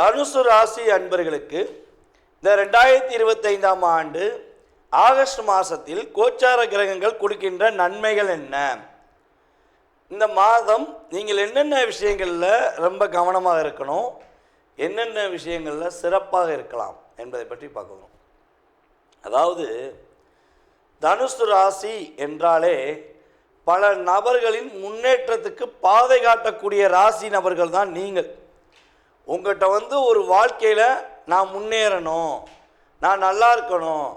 தனுசு ராசி அன்பர்களுக்கு இந்த 2025ஆம் ஆண்டு ஆகஸ்ட் மாதத்தில் கோச்சார கிரகங்கள் கொடுக்கின்ற நன்மைகள் என்ன? இந்த மாதம் நீங்கள் என்னென்ன விஷயங்களில் ரொம்ப கவனமாக இருக்கணும், என்னென்ன விஷயங்களில் சிறப்பாக இருக்கலாம் என்பதை பற்றி பார்க்கணும். அதாவது தனுசு ராசி என்றாலே பல நபர்களின் முன்னேற்றத்துக்கு பாதை காட்டக்கூடிய ராசி நபர்கள் தான் நீங்கள். உங்கள்கிட்ட ஒரு வாழ்க்கையில் நான் முன்னேறணும், நான் நல்லா இருக்கணும்,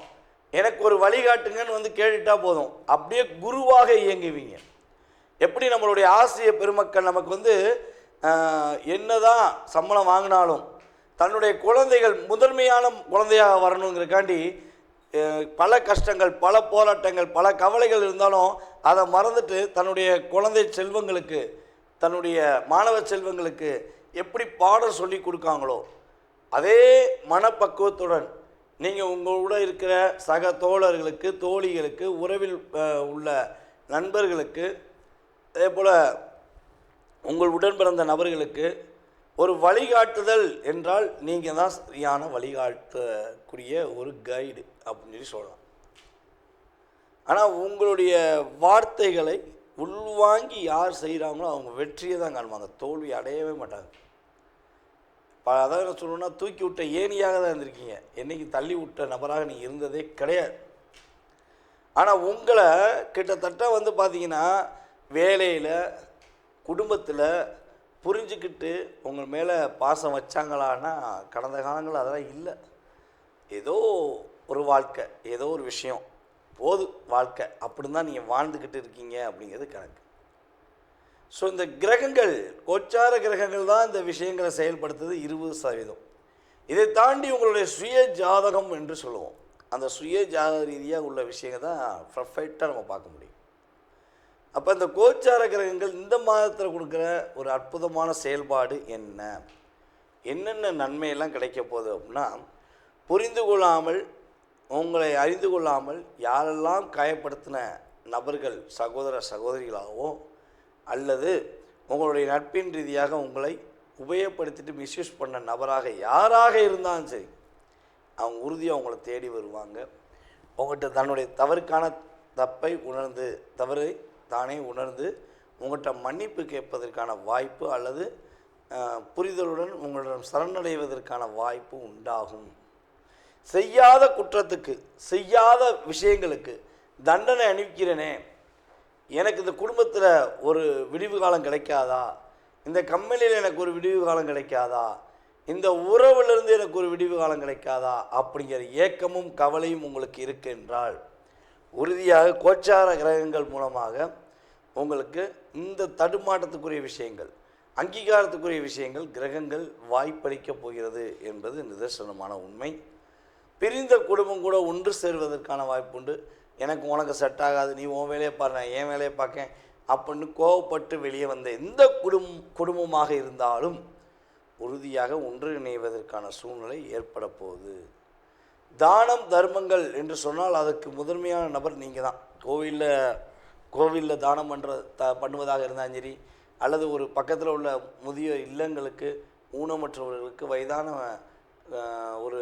எனக்கு ஒரு வழிகாட்டுங்கன்னு கேட்டுட்டா போதும், அப்படியே குருவாக இயங்குவீங்க. எப்படி நம்மளுடைய ஆசிரியர் பெருமக்கள் நமக்கு என்னதான் சம்பளம் வாங்கினாலும் தன்னுடைய குழந்தைகள் முதன்மையான குழந்தையாக வரணுங்கிறக்காண்டி பல கஷ்டங்கள், பல போராட்டங்கள், பல கவலைகள் இருந்தாலும் அதை மறந்துட்டு தன்னுடைய குழந்தை செல்வங்களுக்கு, தன்னுடைய மாணவ செல்வங்களுக்கு எப்படி பாடம் சொல்லி கொடுக்காங்களோ அதே மனப்பக்குவத்துடன் நீங்கள் உங்களோட இருக்கிற சக தோழர்களுக்கு, தோழிகளுக்கு, உறவில் உள்ள நண்பர்களுக்கு, அதே போல் உங்கள் உடன் பிறந்த நபர்களுக்கு ஒரு வழிகாட்டுதல் என்றால் நீங்கள் தான் சரியான வழிகாட்டக்கூடிய ஒரு கைடு அப்படின்னு சொல்லலாம். ஆனால் உங்களுடைய வார்த்தைகளை உள்வாங்கி யார் செய்கிறாங்களோ அவங்க வெற்றியை தான் காணுவாங்க, தோல்வி அடையவே மாட்டாங்க. அதாவது சொல்லணும்னா தூக்கி விட்ட ஏணியாக தான் இருந்திருக்கீங்க, என்றைக்கு தள்ளி விட்ட நபராக நீங்கள் இருந்ததே கிடையாது. ஆனால் உங்களை கிட்டத்தட்ட பார்த்தீங்கன்னா வேலையில், குடும்பத்தில் புரிஞ்சுக்கிட்டு உங்கள் மேலே பாசம் வச்சாங்களான்னா கடந்த காலங்கள் அதெல்லாம் இல்லை. ஏதோ ஒரு வாழ்க்கை, ஏதோ ஒரு விஷயம், போது வாழ்க்கை அப்படின்னு தான் நீங்கள் வாழ்ந்துக்கிட்டு இருக்கீங்க அப்படிங்கிறது கணக்கு. ஸோ இந்த கிரகங்கள், கோச்சார கிரகங்கள் தான் இந்த விஷயங்களை செயல்படுத்துது 20%. இதை தாண்டி உங்களுடைய சுய ஜாதகம் என்று சொல்லுவோம். அந்த சுய ஜாதக ரீதியாக உள்ள விஷயங்கள் தான் பர்ஃபெக்டாக நம்ம பார்க்க முடியும். அப்போ இந்த கோச்சார கிரகங்கள் இந்த மாதத்தில் கொடுக்குற ஒரு அற்புதமான செயல்பாடு என்ன, என்னென்ன நன்மையெல்லாம் கிடைக்க போகுது அப்படின்னா, புரிந்து கொள்ளாமல், உங்களை அறிந்து கொள்ளாமல் யாரெல்லாம் காயப்படுத்தின நபர்கள், சகோதர சகோதரிகளாகவோ அல்லது உங்களுடைய நட்பின் ரீதியாக உங்களை உபயோகப்படுத்திட்டு மிஸ்யூஸ் பண்ண நபராக யாராக இருந்தாலும் சரி, அவங்க உறுதியாக உங்களை தேடி வருவாங்க. உங்கள்கிட்ட தன்னுடைய தவறுக்கான தப்பை உணர்ந்து, தவறை தானே உணர்ந்து உங்கள்கிட்ட மன்னிப்பு கேட்பதற்கான வாய்ப்பு அல்லது புரிதலுடன் உங்களிடம் சரணடைவதற்கான வாய்ப்பு உண்டாகும். செய்யாத குற்றத்துக்கு, செய்யாத விஷயங்களுக்கு தண்டனை அனுப்பிக்கிறேனே, எனக்கு இந்த குடும்பத்தில் ஒரு விடிவு காலம் கிடைக்காதா, இந்த கம்பெனியில் எனக்கு ஒரு விடிவு காலம் கிடைக்காதா, இந்த உறவிலிருந்து எனக்கு ஒரு விடிவு காலம் கிடைக்காதா அப்படிங்கிற ஏக்கமும் கவலையும் உங்களுக்கு இருக்கு என்றால், உறுதியாக கோச்சார கிரகங்கள் மூலமாக உங்களுக்கு இந்த தடுமாற்றத்துக்குரிய விஷயங்கள், அங்கீகாரத்துக்குரிய விஷயங்கள் கிரகங்கள் வாய்ப்பளிக்கப் போகிறது என்பது நிதர்சனமான உண்மை. பிரிந்த குடும்பம் கூட ஒன்று சேர்வதற்கான வாய்ப்பு உண்டு. எனக்கு உனக்கு செட் ஆகாது, நீ உன் வேலையை பாரு, நான் என் வேலையை பார்க்கேன் அப்படின்னு கோவப்பட்டு வெளியே வந்த எந்த குடும்பமாக இருந்தாலும் உறுதியாக ஒன்றிணைவதற்கான சூழ்நிலை ஏற்பட போகுது. தானம் தர்மங்கள் என்று சொன்னால் அதுக்கு முதன்மையான நபர் நீங்கள் தான். கோவிலில் தானம் பண்ணுவதாக இருந்தாலும் சரி, அல்லது ஒரு பக்கத்தில் உள்ள முதியோர் இல்லங்களுக்கு, ஊனமற்றவர்களுக்கு, வயதான ஒரு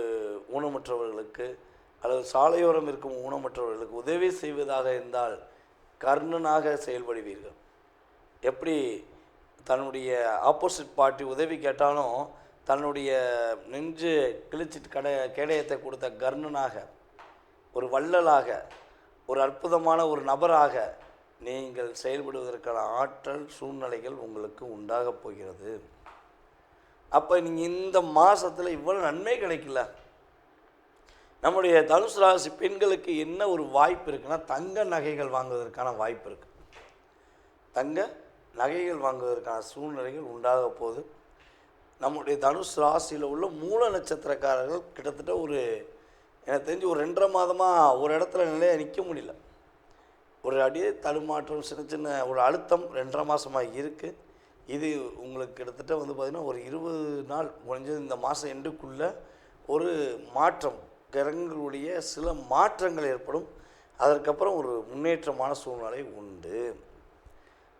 ஊனமற்றவர்களுக்கு அல்லது சாலையோரம் இருக்கும் ஊனமற்றவர்களுக்கு உதவி செய்வதாக இருந்தால் கர்ணனாக செயல்படுவீர்கள். எப்படி தன்னுடைய ஆப்போசிட் பார்ட்டி உதவி கேட்டாலும் தன்னுடைய நெஞ்சு கிழிச்சிட்டு கேடயத்தை கொடுத்த கர்ணனாக, ஒரு வள்ளலாக, ஒரு அற்புதமான ஒரு நபராக நீங்கள் செயல்படுவதற்கான ஆற்றல், சூழ்நிலைகள் உங்களுக்கு உண்டாக போகிறது. அப்போ நீங்கள் இந்த மாதத்தில் இவ்வளோ நன்மை கிடைக்கல. நம்முடைய தனுசு ராசி பெண்களுக்கு என்ன ஒரு வாய்ப்பு இருக்குன்னா, தங்க நகைகள் வாங்குவதற்கான வாய்ப்பு இருக்குது. தங்க நகைகள் வாங்குவதற்கான சூழ்நிலைகள் உண்டாக போகுது. நம்முடைய தனுசு ராசியில் உள்ள மூல நட்சத்திரக்காரர்கள் கிட்டத்தட்ட எனக்கு தெரிஞ்சு ஒரு 2.5 மாதமாக ஒரு இடத்துல நிலையாக நிற்க முடியல. ஒரு அடியே தடுமாற்றம், சின்ன சின்ன ஒரு அழுத்தம் 2.5 மாதமாக இருக்குது. இது உங்களுக்கு கிட்டத்தட்ட பார்த்திங்கன்னா ஒரு 20 நாள் முடிஞ்சது. இந்த மாதம் எண்டுக்குள்ளே ஒரு மாற்றம், கிரகங்களுடைய சில மாற்றங்கள் ஏற்படும். அதற்கப்புறம் ஒரு முன்னேற்றமான சூழ்நிலை உண்டு.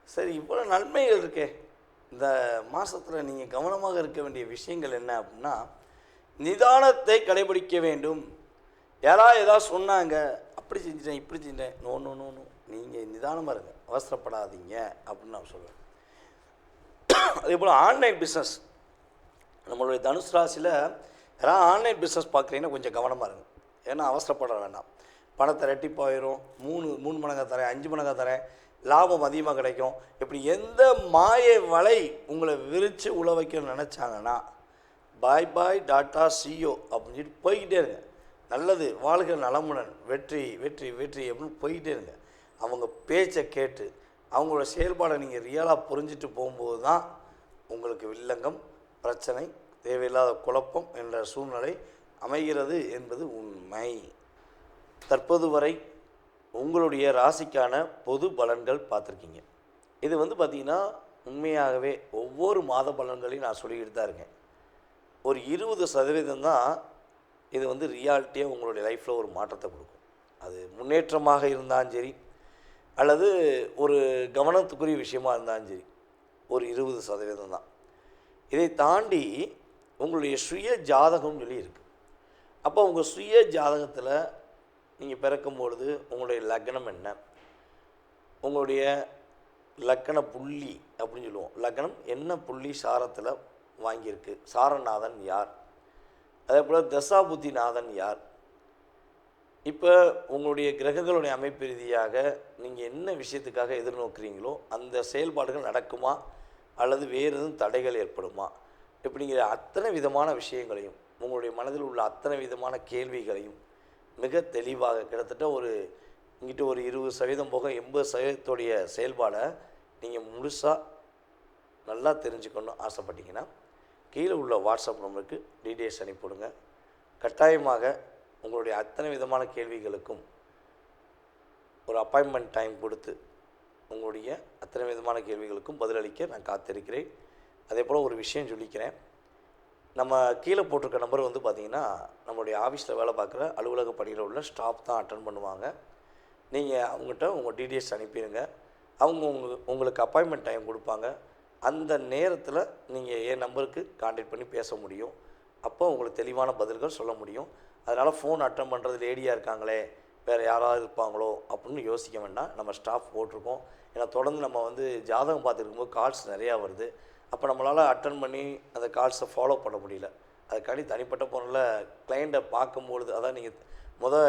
சரி, இவ்வளோ நன்மைகள் இருக்கே, இந்த மாதத்தில் நீங்கள் கவனமாக இருக்க வேண்டிய விஷயங்கள் என்ன அப்படின்னா, நிதானத்தை கடைபிடிக்க வேண்டும். யாராவது ஏதாவது சொன்னாங்க, அப்படி செஞ்சிட்டேன் இப்படி செஞ்சிட்டேன், நோ நோ நோ நோ, நீங்கள் நிதானமாக இருங்க, அவசரப்படாதீங்க அப்படின்னு நான் சொல்லுவேன். அதே போல் ஆன்லைன் பிஸ்னஸ், நம்மளுடைய தனுசு ராசியில் யாராவது ஆன்லைன் பிஸ்னஸ் பார்க்குறீங்கன்னா கொஞ்சம் கவனமாக இருங்க. ஏன்னா அவசரப்பட வேண்டாம். பணத்தை ரெட்டிப்பாயிரும், மூணு மடங்காக தரேன், 5 மடங்காக தரேன், லாபம் அதிகமாக கிடைக்கும், இப்படி எந்த மாயை வலை உங்களை விரித்து உழ வைக்கணும்னு நினச்சாங்கன்னா பாய் பாய் டாட்டா சியோ அப்படின்னு சொல்லிட்டு போய்கிட்டே இருங்க. நல்லது, வாழ்க நலமுடன், வெற்றி வெற்றி வெற்றி அப்படின்னு போய்கிட்டே இருங்க. அவங்க பேச்சை கேட்டு அவங்களோட செயல்பாடை நீங்கள் ரியலாக புரிஞ்சுட்டு போகும்போது தான் உங்களுக்கு வில்லங்கம், பிரச்சனை, தேவையில்லாத குழப்பம் என்ற சூழ்நிலை அமைகிறது என்பது உண்மை. தற்போது வரை உங்களுடைய ராசிக்கான பொது பலன்கள் பார்த்துருக்கீங்க. இது பார்த்திங்கன்னா உண்மையாகவே ஒவ்வொரு மாத பலன்களையும் நான் சொல்லிக்கிட்டு தான் இருக்கேன். ஒரு 20% தான் இது ரியாலிட்டியாக உங்களுடைய லைஃப்பில் ஒரு மாற்றத்தை கொடுக்கும். அது முன்னேற்றமாக இருந்தாலும் சரி, அல்லது ஒரு கவனத்துக்குரிய விஷயமாக இருந்தாலும் சரி, ஒரு 20% தான். இதை தாண்டி உங்களுடைய சுய ஜாதகம்னு சொல்லி இருக்குது. அப்போ உங்கள் சுய ஜாதகத்தில் நீங்கள் பிறக்கும்பொழுது உங்களுடைய லக்னம் என்ன, உங்களுடைய லக்கண புள்ளி அப்படின்னு சொல்லுவோம், லக்னம் என்ன புள்ளி சாரத்தில் வாங்கியிருக்கு, சாரநாதன் யார், அதே போல் தசாபுத்திநாதன் யார், இப்போ உங்களுடைய கிரகங்களுடைய அமைப்பு ரீதியாக நீங்கள் என்ன விஷயத்துக்காக எதிர்நோக்குறீங்களோ அந்த செயல்பாடுகள் நடக்குமா அல்லது வேறு எதுவும் தடைகள் ஏற்படுமா, இப்படிங்கிற அத்தனை விதமான விஷயங்களையும் உங்களுடைய மனதில் உள்ள அத்தனை விதமான கேள்விகளையும் மிக தெளிவாக கிட்டத்தட்ட இங்கிட்ட ஒரு 20% போக 80% செயல்பாடை நீங்கள் முழுசாக நல்லா தெரிஞ்சுக்கணும்னு ஆசைப்பட்டீங்கன்னா கீழே உள்ள வாட்ஸ்அப் நம்பருக்கு டீட்டெயில்ஸ் அனுப்பிவிடுங்க. கட்டாயமாக உங்களுடைய அத்தனை விதமான கேள்விகளுக்கும் ஒரு அப்பாயின்மெண்ட் டைம் கொடுத்து உங்களுடைய அத்தனை விதமான கேள்விகளுக்கும் பதிலளிக்க நான் காத்திருக்கிறேன். அதே போல் ஒரு விஷயம் சொல்லிக்கிறேன், நம்ம கீழே போட்டிருக்க நம்பர் பார்த்திங்கன்னா நம்மளுடைய ஆஃபீஸில் வேலை பார்க்குற அலுவலக பணியில் உள்ள ஸ்டாஃப் தான் அட்டன் பண்ணுவாங்க. நீங்கள் அவங்ககிட்ட உங்கள் டீட்டெயில்ஸ் அனுப்பிடுங்க. அவங்க உங்களுக்கு அப்பாயின்மெண்ட் டைம் கொடுப்பாங்க. அந்த நேரத்தில் நீங்கள் என் நம்பருக்கு கான்டாக்ட் பண்ணி பேச முடியும். அப்போ உங்களுக்கு தெளிவான பதில்கள் சொல்ல முடியும். அதனால் ஃபோன் அட்டன் பண்ணுறது லேடியாக இருக்காங்களே, வேறு யாராவது இருப்பாங்களோ அப்படின்னு யோசிக்க வேண்டாம். நம்ம ஸ்டாஃப் போட்டிருக்கோம். ஏன்னா தொடர்ந்து நம்ம ஜாதகம் பார்த்துருக்கும்போது கால்ஸ் நிறையா வருது. அப்போ நம்மளால் அட்டன் பண்ணி அந்த கால்ஸை ஃபாலோ பண்ண முடியல. அதுக்காண்டி தனிப்பட்ட பொருளில் கிளைண்ட்டை பார்க்கும்பொழுது, அதான் நீங்கள்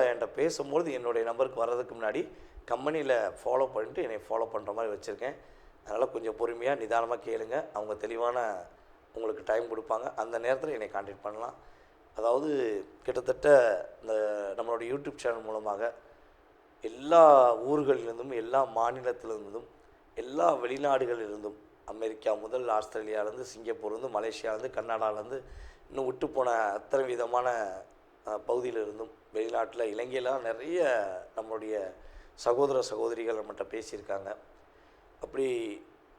என்கிட்ட பேசும்பொழுது என்னுடைய நம்பருக்கு வர்றதுக்கு முன்னாடி கம்பெனியில் ஃபாலோ பண்ணிட்டு என்னை ஃபாலோ பண்ணுற மாதிரி வச்சுருக்கேன். அதனால் கொஞ்சம் பொறுமையாக நிதானமாக கேளுங்க. அவங்க தெளிவான உங்களுக்கு டைம் கொடுப்பாங்க. அந்த நேரத்தில் என்னை கான்டாக்ட் பண்ணலாம். அதாவது கிட்டத்தட்ட இந்த நம்மளோட யூடியூப் சேனல் மூலமாக எல்லா ஊர்களிலிருந்தும், எல்லா மாநிலத்திலிருந்தும், எல்லா வெளிநாடுகளிலிருந்தும், அமெரிக்கா முதல் ஆஸ்திரேலியாவிலேருந்து, சிங்கப்பூர்லேருந்து, மலேசியாவிலேருந்து, கர்நாடகாவிலேருந்து, இன்னும் விட்டு போன அத்தனை விதமான பகுதியிலிருந்தும், வெளிநாட்டில் இலங்கையிலாம் நிறைய நம்மளுடைய சகோதர சகோதரிகள் நம்மகிட்ட பேசியிருக்காங்க. அப்படி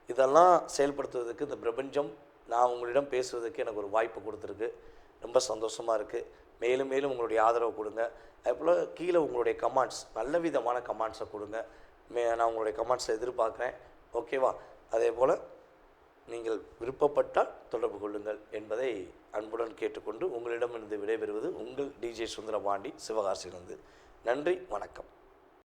இதெல்லாம் செயல்படுத்துவதற்கு இந்த பிரபஞ்சம் நான் உங்களிடம் பேசுவதற்கு எனக்கு ஒரு வாய்ப்பு கொடுத்துருக்கு. ரொம்ப சந்தோஷமாக இருக்குது. மேலும் மேலும் உங்களுடைய ஆதரவு கொடுங்க. அதேபோல் கீழே உங்களுடைய கமெண்ட்ஸ், நல்ல விதமான கமெண்ட்ஸை கொடுங்க. நான் உங்களுடைய கமெண்ட்ஸை எதிர்பார்க்குறேன். ஓகேவா? அதே போல் நீங்கள் விருப்பப்பட்டால் தொடர்பு கொள்ளுங்கள் என்பதை அன்புடன் கேட்டுக்கொண்டு உங்களிடமிருந்து விடைபெறுவது உங்கள் டிஜே சுந்தரபாண்டி, சிவகாசியிலிருந்து. நன்றி, வணக்கம்.